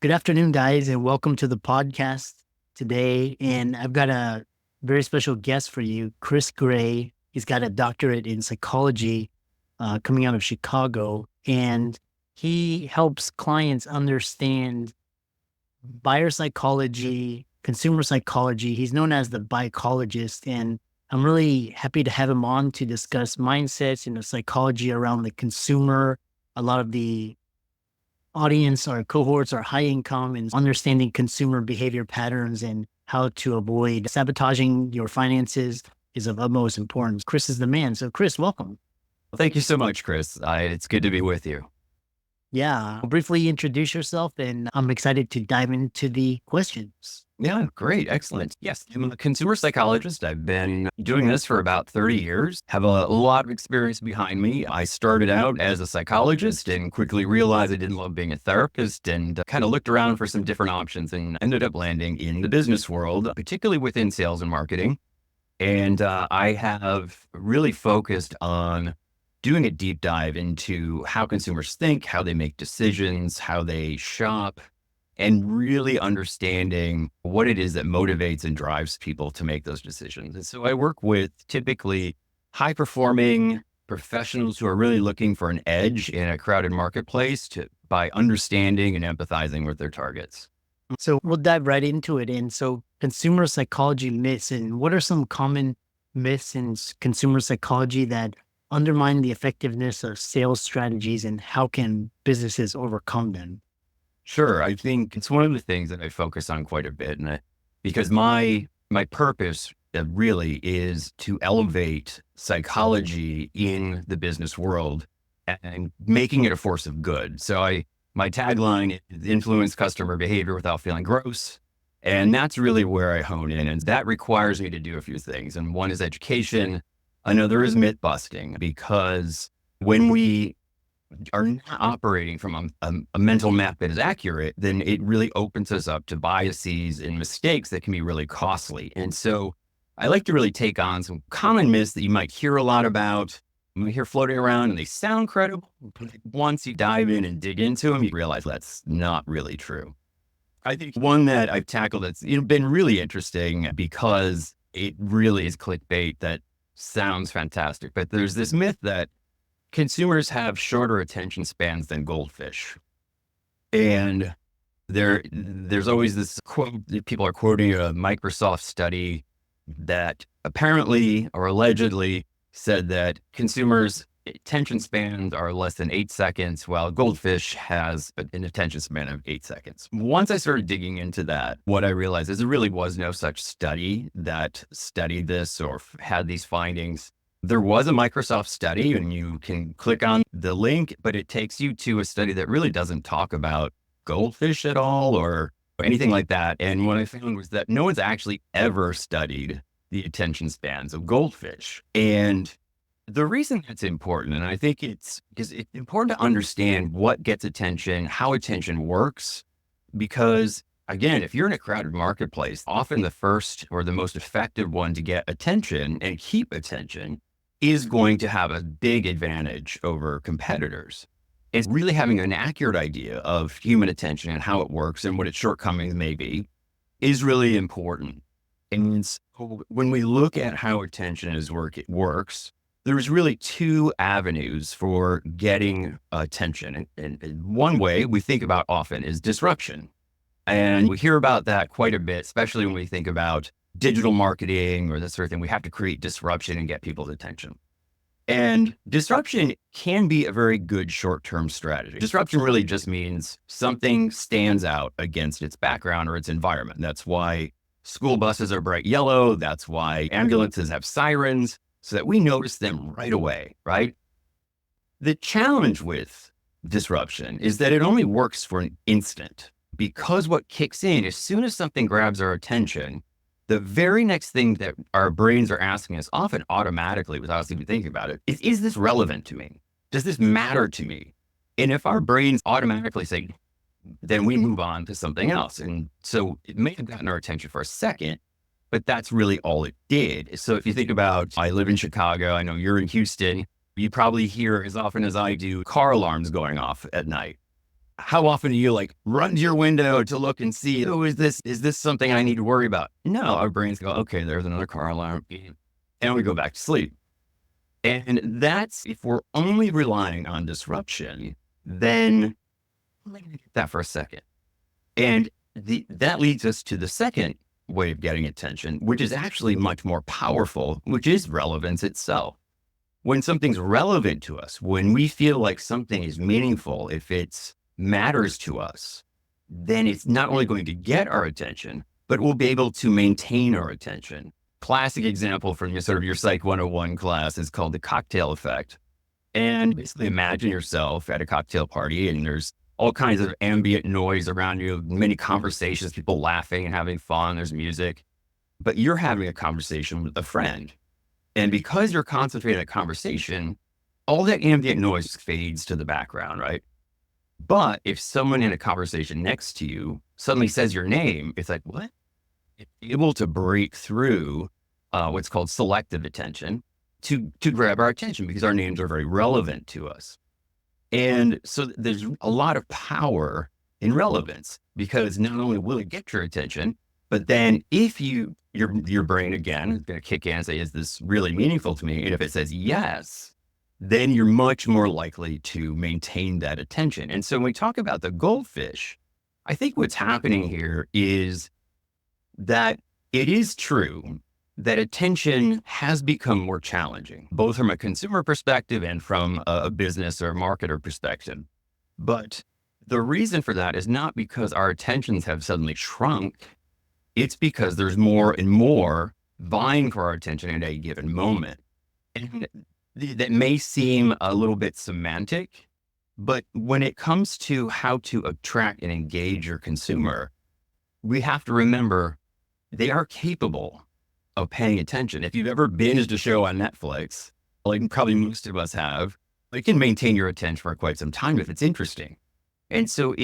Good afternoon, guys, and welcome to the podcast today. And I've got a very special guest for you, Chris Gray. He's got a doctorate in psychology coming out of Chicago, and he helps clients understand buyer psychology, consumer psychology. He's known as the psychologist, and I'm really happy to have him on to discuss mindsets and the psychology around the consumer. A lot of the audience or cohorts are high income, and understanding consumer behavior patterns and how to avoid sabotaging your finances is of utmost importance. Chris is the man. So Chris, welcome. Well, thank you so much, Chris. It's good to be with you. Yeah. Briefly introduce yourself, and I'm excited to dive into the questions. Yeah, great. Excellent. Yes, I'm a consumer psychologist. I've been doing this for about 30 years, have a lot of experience behind me. I started out as a psychologist and quickly realized I didn't love being a therapist and kind of looked around for some different options and ended up landing in the business world, particularly within sales and marketing. And I have really focused on doing a deep dive into how consumers think, how they make decisions, how they shop, and really understanding what it is that motivates and drives people to make those decisions. And so I work with typically high performing professionals who are really looking for an edge in a crowded marketplace by understanding and empathizing with their targets. So we'll dive right into it. And so consumer psychology myths, and what are some common myths in consumer psychology that undermine the effectiveness of sales strategies, and how can businesses overcome them? Sure. I think it's one of the things that I focus on quite a bit. Because my purpose really is to elevate psychology in the business world and making it a force of good. So my tagline is influence customer behavior without feeling gross. And that's really where I hone in. And that requires me to do a few things. And one is education. Another is myth busting, because when we are not operating from a mental map that is accurate, then it really opens us up to biases and mistakes that can be really costly. And so I like to really take on some common myths that you might hear a lot about, we hear floating around, and they sound credible. But once you dive in and dig into them, you realize that's not really true. I think one that I've tackled that's been really interesting, because it really is clickbait that sounds fantastic. But there's this myth that consumers have shorter attention spans than goldfish. And there's always this quote that people are quoting, a Microsoft study that apparently or allegedly said that consumers' attention spans are less than 8 seconds, while goldfish has an attention span of 8 seconds. Once I started digging into that, what I realized is there really was no such study that studied this or had these findings. There was a Microsoft study, and you can click on the link, but it takes you to a study that really doesn't talk about goldfish at all or anything like that. And what I found was that no one's actually ever studied the attention spans of goldfish. And the reason that's important, and I think it's because it's important to understand what gets attention, how attention works, because again, if you're in a crowded marketplace, often the first or the most effective one to get attention and keep attention is going to have a big advantage over competitors. It's really having an accurate idea of human attention and how it works and what its shortcomings may be is really important. And so when we look at how attention works, there's really two avenues for getting attention. And one way we think about often is disruption. And we hear about that quite a bit, especially when we think about digital marketing or that sort of thing. We have to create disruption and get people's attention. And disruption can be a very good short-term strategy. Disruption really just means something stands out against its background or its environment. That's why school buses are bright yellow. That's why ambulances have sirens, so that we notice them right away, right? The challenge with disruption is that it only works for an instant, because what kicks in as soon as something grabs our attention, the very next thing that our brains are asking us, often automatically without us even thinking about it, is this relevant to me? Does this matter to me? And if our brains automatically say, then we move on to something else. And so it may have gotten our attention for a second, but that's really all it did. So if you think about, I live in Chicago, I know you're in Houston, you probably hear as often as I do car alarms going off at night. how often do you like run to your window to look and see, oh, is this something I need to worry about? No, our brains go, okay, there's another car alarm. And we go back to sleep. And that's, if we're only relying on disruption, then let me get that for a second. And that leads us to the second way of getting attention, which is actually much more powerful, which is relevance itself. When something's relevant to us, when we feel like something is meaningful, if it matters to us, then it's not only going to get our attention, but we'll be able to maintain our attention. Classic example from your sort of your Psych 101 class is called the cocktail effect. And basically imagine yourself at a cocktail party and there's all kinds of ambient noise around you, many conversations, people laughing and having fun, there's music, but you're having a conversation with a friend. And because you're concentrating on a conversation, all that ambient noise fades to the background, right? But if someone in a conversation next to you suddenly says your name, it's like, what? It's able to break through what's called selective attention to grab our attention because our names are very relevant to us. And so there's a lot of power in relevance because not only will it get your attention, but then if your brain again is going to kick in and say, is this really meaningful to me? And if it says yes, then you're much more likely to maintain that attention. And so when we talk about the goldfish, I think what's happening here is that it is true that attention has become more challenging, both from a consumer perspective and from a business or marketer perspective. But the reason for that is not because our attentions have suddenly shrunk. It's because there's more and more vying for our attention at a given moment. And that may seem a little bit semantic, but when it comes to how to attract and engage your consumer, we have to remember they are capable of paying attention. If you've ever binged a show on Netflix, like probably most of us have, it can maintain your attention for quite some time if it's interesting. And so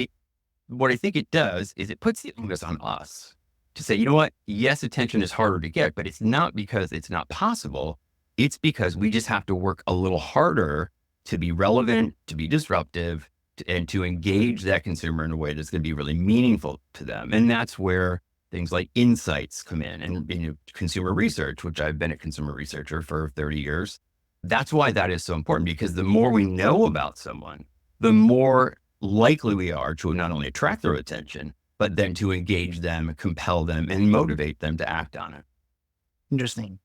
what I think it does is it puts the onus on us to say, you know what? Yes, attention is harder to get, but it's not because it's not possible. It's because we just have to work a little harder to be relevant, to be disruptive, and to engage that consumer in a way that's going to be really meaningful to them. And that's where things like insights come in and consumer research, which I've been a consumer researcher for 30 years. That's why that is so important, because the more we know about someone, the more likely we are to not only attract their attention, but then to engage them, compel them, and motivate them to act on it. Interesting.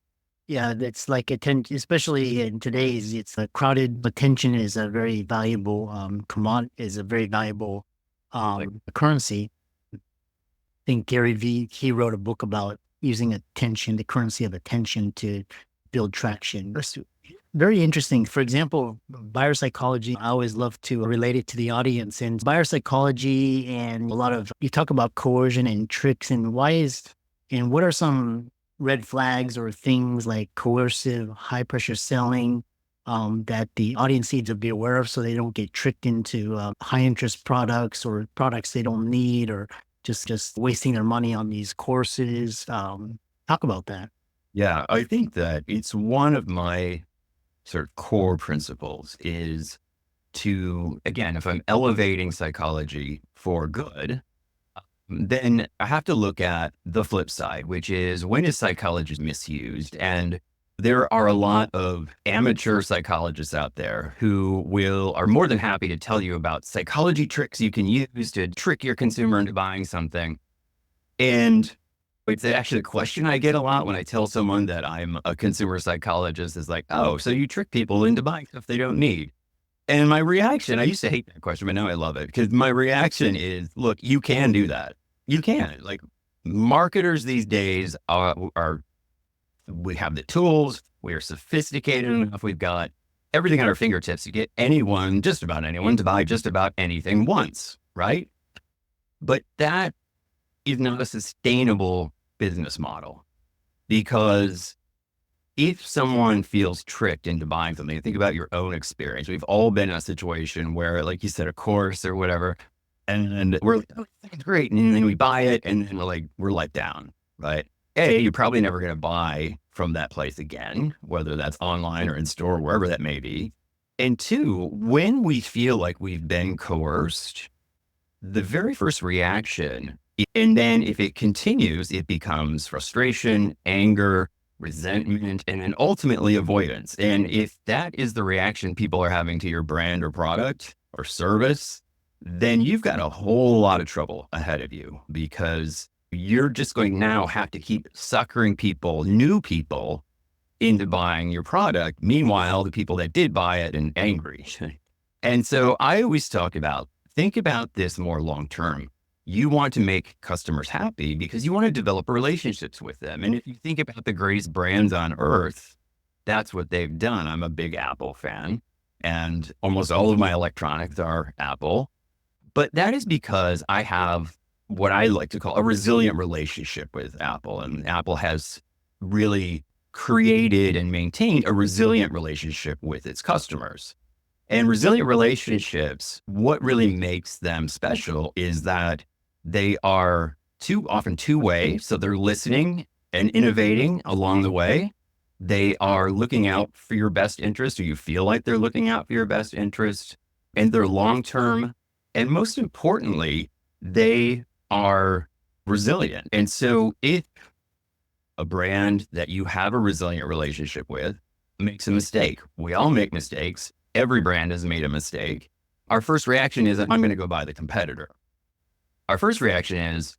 Yeah, that's like attention, especially in today's, it's a crowded attention is a very valuable is a very valuable currency. I think Gary Vee, he wrote a book about using attention, the currency of attention to build traction. That's very interesting. For example, buyer psychology, I always love to relate it to the audience, and buyer psychology and a lot of, you talk about coercion and tricks and what are some red flags or things like coercive, high pressure selling that the audience needs to be aware of so they don't get tricked into high interest products or products they don't need, or just wasting their money on these courses. Talk about that. Yeah, I think that it's one of my sort of core principles is to, again, if I'm elevating psychology for good, then I have to look at the flip side, which is when is psychology misused? And there are a lot of amateur psychologists out there who are more than happy to tell you about psychology tricks you can use to trick your consumer into buying something. And it's actually a question I get a lot when I tell someone that I'm a consumer psychologist is like, oh, so you trick people into buying stuff they don't need. And my reaction, I used to hate that question, but now I love it because my reaction is, look, you can do that. You can. Like marketers these days we have the tools, we are sophisticated enough, we've got everything at our fingertips to get anyone, just about anyone, to buy just about anything once, right? But that is not a sustainable business model, because if someone feels tricked into buying something, think about your own experience. We've all been in a situation where, like you said, a course or whatever, and we're like, oh, that's great. And then we buy it and then we're let down, right? A, you're probably never going to buy from that place again, whether that's online or in store, wherever that may be. And two, when we feel like we've been coerced, the very first reaction, and then if it continues, it becomes frustration, anger, resentment, and then ultimately avoidance. And if that is the reaction people are having to your brand or product or service, then you've got a whole lot of trouble ahead of you, because you're just going to now have to keep suckering people, new people, into buying your product. Meanwhile, the people that did buy it and angry. And so I always talk about, think about this more long term. You want to make customers happy because you want to develop relationships with them. And if you think about the greatest brands on earth, that's what they've done. I'm a big Apple fan, and almost all of my electronics are Apple. But that is because I have what I like to call a resilient relationship with Apple. And Apple has really created and maintained a resilient relationship with its customers. And resilient relationships, what really makes them special is that they are often two-way. So they're listening and innovating along the way. They are looking out for your best interest, or you feel like they're looking out for your best interest, and they're long-term. And most importantly, they are resilient. And so if a brand that you have a resilient relationship with makes a mistake, we all make mistakes. Every brand has made a mistake. Our first reaction is, I'm going to go buy the competitor. Our first reaction is,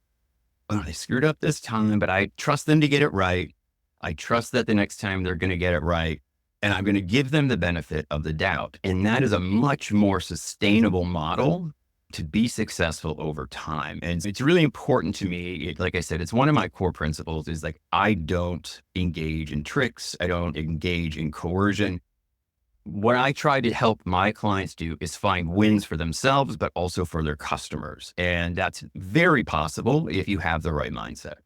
oh, they screwed up this time, but I trust them to get it right. I trust that the next time they're going to get it right. And I'm going to give them the benefit of the doubt. And that is a much more sustainable model to be successful over time. And it's really important to me. Like I said, it's one of my core principles is like, I don't engage in tricks. I don't engage in coercion. What I try to help my clients do is find wins for themselves, but also for their customers. And that's very possible if you have the right mindset.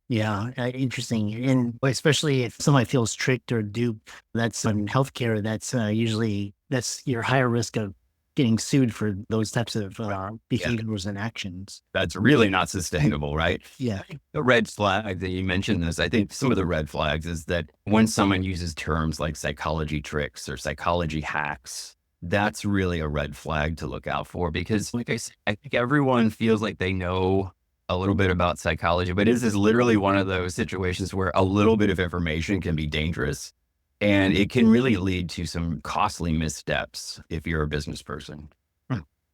Yeah, interesting. And especially if somebody feels tricked or duped, that's in healthcare, that's usually, that's your higher risk of getting sued for those types of behaviors and actions. That's really not sustainable, right? Yeah. The red flag that you mentioned this, I think some of the red flags is that when someone uses terms like psychology tricks or psychology hacks, that's really a red flag to look out for, because like I said, I think everyone feels like they know a little bit about psychology, but this is literally one of those situations where a little bit of information can be dangerous. And it can really lead to some costly missteps if you're a business person.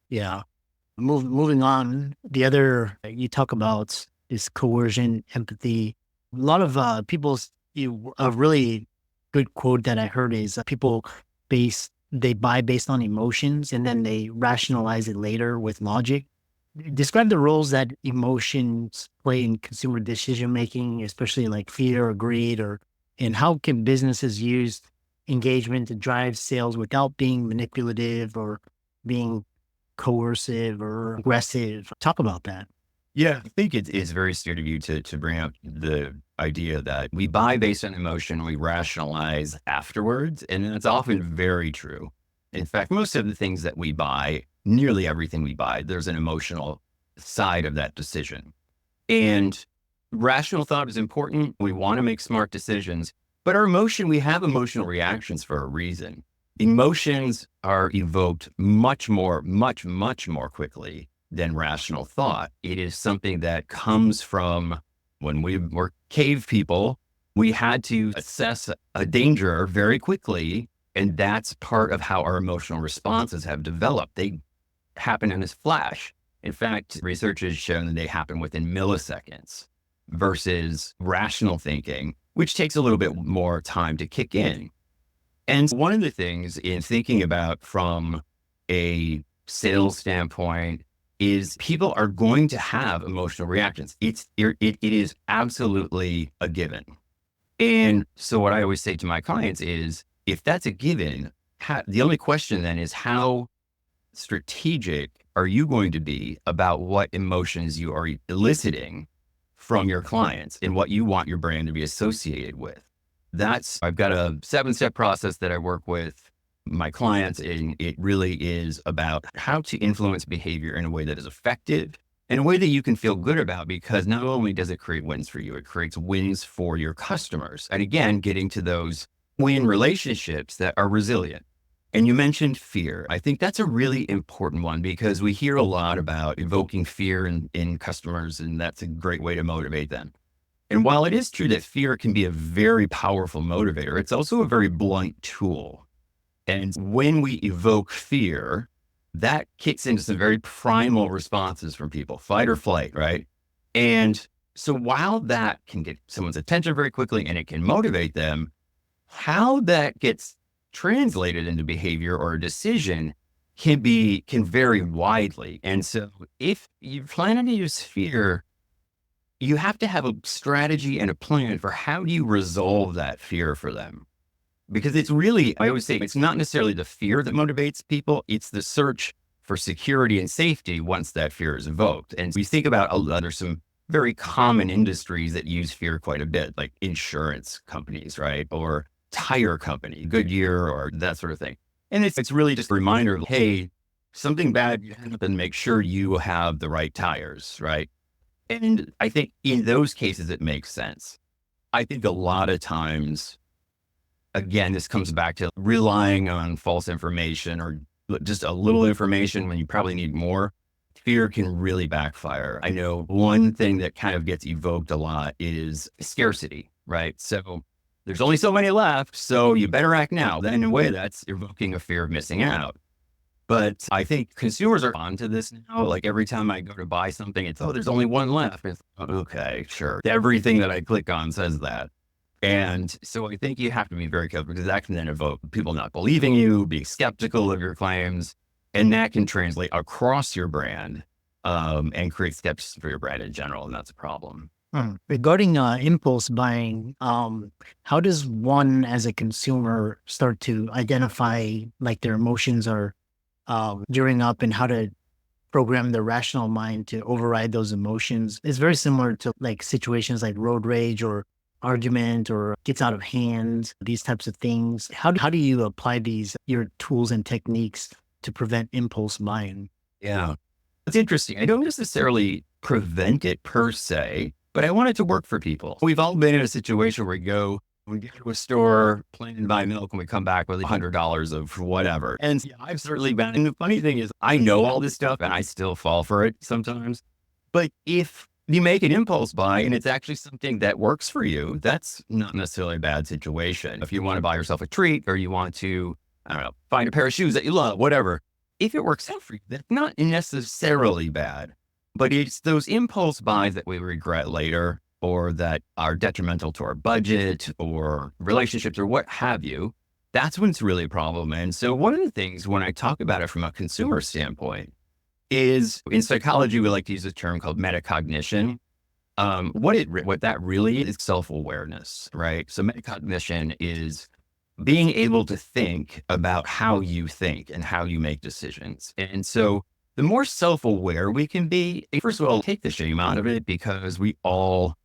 Yeah. Moving on, the other you talk about is coercion, empathy. A lot of a really good quote that I heard is people they buy based on emotions and then they rationalize it later with logic. Describe the roles that emotions play in consumer decision making, especially like fear or greed, and how can businesses use engagement to drive sales without being manipulative or being coercive or aggressive? Talk about that. Yeah, I think it is very astute of you to bring up the idea that we buy based on emotion, we rationalize afterwards, and that's often very true. In fact, most of the things that we buy, nearly everything we buy, there's an emotional side of that decision. And rational thought is important. We want to make smart decisions, but we have emotional reactions for a reason. Emotions are evoked much more quickly than rational thought. It is something that comes from when we were cave people, we had to assess a danger very quickly. And that's part of how our emotional responses have developed. They happen in this flash. In fact, research has shown that they happen within milliseconds versus rational thinking, which takes a little bit more time to kick in. And one of the things in thinking about from a sales standpoint is people are going to have emotional reactions. It is absolutely a given. And so what I always say to my clients is, if that's a given, the only question then is how strategic are you going to be about what emotions you are eliciting from your clients and what you want your brand to be associated with. I've got a 7-step process that I work with my clients, and it really is about how to influence behavior in a way that is effective, in a way that you can feel good about, because not only does it create wins for you, it creates wins for your customers. And again, getting to those win relationships that are resilient. And you mentioned fear. I think that's a really important one because we hear a lot about evoking fear in customers, and that's a great way to motivate them. And while it is true that fear can be a very powerful motivator, it's also a very blunt tool. And when we evoke fear, that kicks into some very primal responses from people, fight or flight, right? And so while that can get someone's attention very quickly and it can motivate them, how that gets translated into behavior or a decision can vary widely. And so if you plan to use fear, you have to have a strategy and a plan for how do you resolve that fear for them. Because it's really, I always say, it's not necessarily the fear that motivates people, it's the search for security and safety once that fear is evoked. And we think about, there's some very common industries that use fear quite a bit, like insurance companies, right? Or tire company, Goodyear, or that sort of thing. And it's really just a reminder of, hey, something bad can happen, make sure you have the right tires, right? And I think in those cases, it makes sense. I think a lot of times, again, this comes back to relying on false information or just a little information when you probably need more. Fear can really backfire. I know one thing that kind of gets evoked a lot is scarcity, right? So there's only so many left, so you better act now. Then in a way, that's evoking a fear of missing out. But I think consumers are onto this now. Like every time I go to buy something, it's, oh, there's only one left. It's, okay, sure. Everything that I click on says that. And so I think you have to be very careful because that can then evoke people not believing you, being skeptical of your claims, and that can translate across your brand and create skepticism for your brand in general. And that's a problem. Regarding impulse buying, how does one as a consumer start to identify like their emotions are gearing up and how to program the rational mind to override those emotions? It's very similar to like situations like road rage or argument or gets out of hand, these types of things. How do you apply your tools and techniques to prevent impulse buying? Yeah. It's interesting. I don't necessarily prevent it per se, but I want it to work for people. We've all been in a situation where we go to a store, plan to buy milk, and we come back with $100 of whatever. And yeah, I've certainly been. And the funny thing is, I know all this stuff and I still fall for it sometimes. But if you make an impulse buy and it's actually something that works for you, that's not necessarily a bad situation. If you want to buy yourself a treat or you want to, I don't know, find a pair of shoes that you love, whatever. If it works out for you, that's not necessarily bad. But it's those impulse buys that we regret later or that are detrimental to our budget or relationships or what have you. That's when it's really a problem. And so one of the things when I talk about it from a consumer standpoint is in psychology, we like to use a term called metacognition. What that really is self-awareness, right? So metacognition is being able to think about how you think and how you make decisions. And so the more self-aware we can be, first of all, take the shame out of it because we all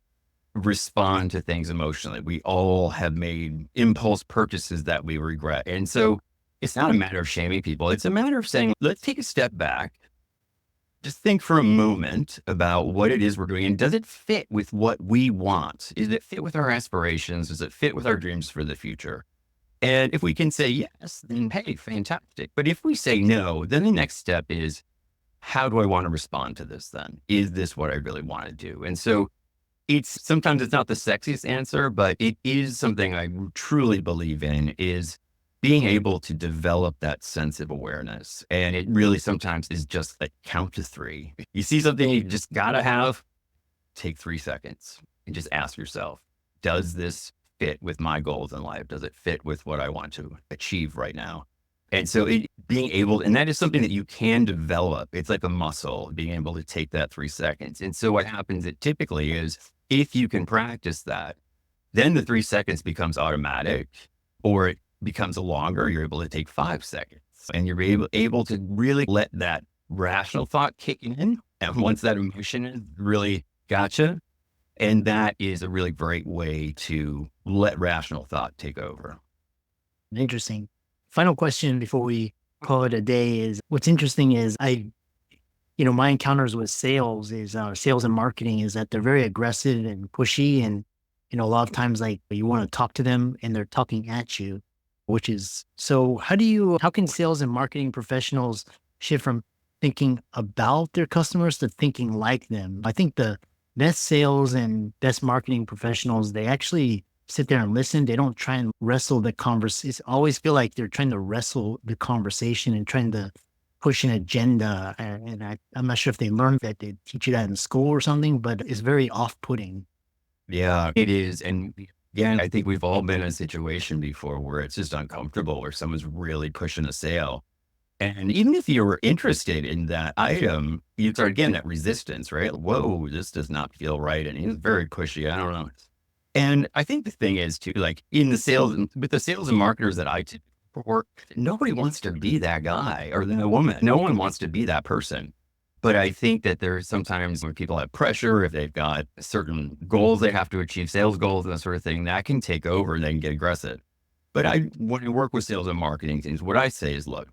respond to things emotionally. We all have made impulse purchases that we regret. And so it's not a matter of shaming people. It's a matter of saying, let's take a step back. Just think for a moment about what it is we're doing. And does it fit with what we want? Does it fit with our aspirations? Does it fit with our dreams for the future? And if we can say yes, then hey, fantastic. But if we say no, then the next step is, how do I want to respond to this then? Is this what I really want to do? And so sometimes it's not the sexiest answer, but it is something I truly believe in is being able to develop that sense of awareness. And it really sometimes is just a count to three. You see something you just gotta take 3 seconds and just ask yourself, does this fit with my goals in life? Does it fit with what I want to achieve right now? And so and that is something that you can develop. It's like a muscle, being able to take that 3 seconds. And so what happens typically is if you can practice that, then the 3 seconds becomes automatic or it becomes longer. You're able to take 5 seconds and you're able to really let that rational thought kick in. And once that emotion is really gotcha, and that is a really great way to let rational thought take over. Interesting. Final question before we call it a day is what's interesting is my encounters with sales and marketing is that they're very aggressive and pushy. And, a lot of times like you want to talk to them and they're talking at you. So how can sales and marketing professionals shift from thinking about their customers to thinking like them? I think the best sales and best marketing professionals, they actually sit there and listen. They don't try and wrestle the conversation. I always feel like they're trying to wrestle the conversation and trying to push an agenda. I'm not sure if they learned that they teach you that in school or something, but it's very off-putting. Yeah, it is. And again, I think we've all been in a situation before where it's just uncomfortable, where someone's really pushing a sale. And even if you were interested in that item, you start getting that resistance, right? Whoa, this does not feel right. And he's very pushy. I don't know. And I think the thing is too, like in the sales, with the sales and marketers that I typically work, nobody wants to be that guy or the woman. No one wants to be that person. But I think that there's sometimes when people have pressure, if they've got certain goals they have to achieve, sales goals and that sort of thing, that can take over and they can get aggressive. But when I work with sales and marketing things, what I say is, look,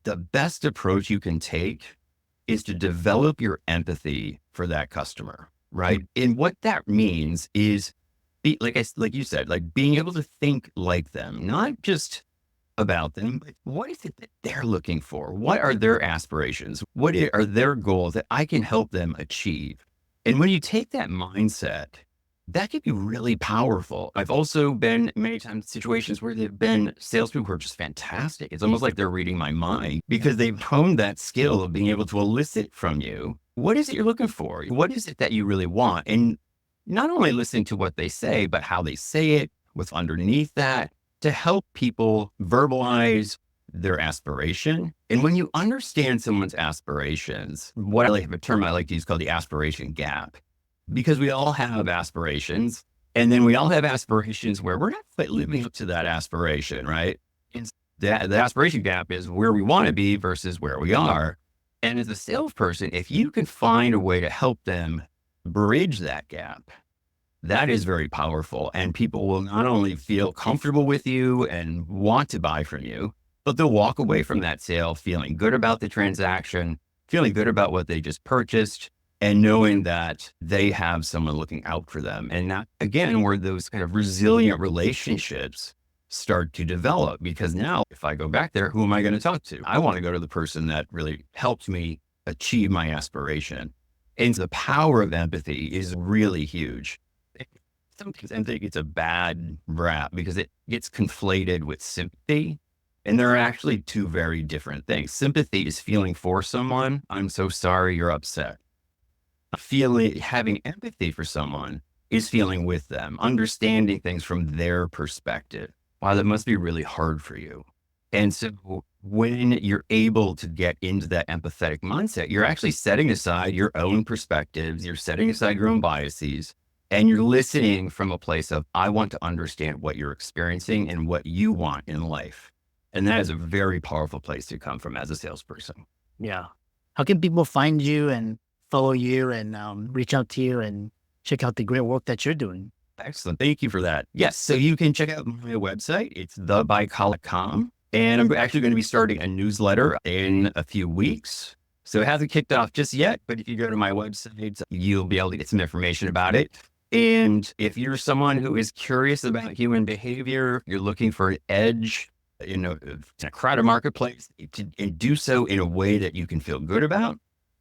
the best approach you can take is to develop your empathy for that customer, right? And what that means is, like you said, like being able to think like them, not just about them, but what is it that they're looking for? What are their aspirations? Are their goals that I can help them achieve? And when you take that mindset, that can be really powerful. I've also been many times in situations where there've been salespeople who are just fantastic. It's almost like they're reading my mind because they've honed that skill of being able to elicit from you. What is it you're looking for? What is it that you really want? And not only listening to what they say, but how they say it, what's underneath that, to help people verbalize their aspiration. And when you understand someone's aspirations, a term I like to use called the aspiration gap, because we all have aspirations, and then we all have aspirations where we're not quite living up to that aspiration, right? And the aspiration gap is where we want to be versus where we are. And as a salesperson, if you can find a way to help them bridge that gap, that is very powerful. And people will not only feel comfortable with you and want to buy from you, but they'll walk away from that sale feeling good about the transaction, feeling good about what they just purchased, and knowing that they have someone looking out for them. And that, again, where those kind of resilient relationships start to develop. Because now, if I go back there, who am I going to talk to? I want to go to the person that really helped me achieve my aspiration. And the power of empathy is really huge. Sometimes empathy gets a bad rap because it gets conflated with sympathy. And there are actually two very different things. Sympathy is feeling for someone. I'm so sorry you're upset. Having empathy for someone is feeling with them, understanding things from their perspective. Wow, that must be really hard for you. And so when you're able to get into that empathetic mindset, you're actually setting aside your own perspectives, you're setting aside your own biases, and you're listening from a place of, I want to understand what you're experiencing and what you want in life. And that is a very powerful place to come from as a salesperson. Yeah. How can people find you and follow you and reach out to you and check out the great work that you're doing? Excellent. Thank you for that. Yes. So you can check out my website. It's thebuycolic.com. And I'm actually going to be starting a newsletter in a few weeks. So it hasn't kicked off just yet, but if you go to my website, you'll be able to get some information about it. And if you're someone who is curious about human behavior, you're looking for an edge, in a crowded marketplace, and do so in a way that you can feel good about,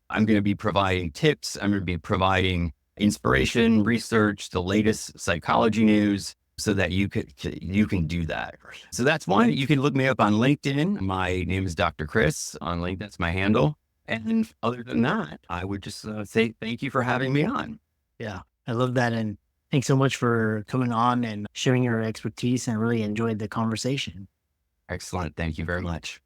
I'm going to be providing tips. I'm going to be providing inspiration, research, the latest psychology news, so that you can do that. So that's one. You can look me up on LinkedIn. My name is Dr. Chris on LinkedIn. That's my handle. And other than that, I would just say thank you for having me on. Yeah, I love that. And thanks so much for coming on and sharing your expertise, and really enjoyed the conversation. Excellent. Thank you very much.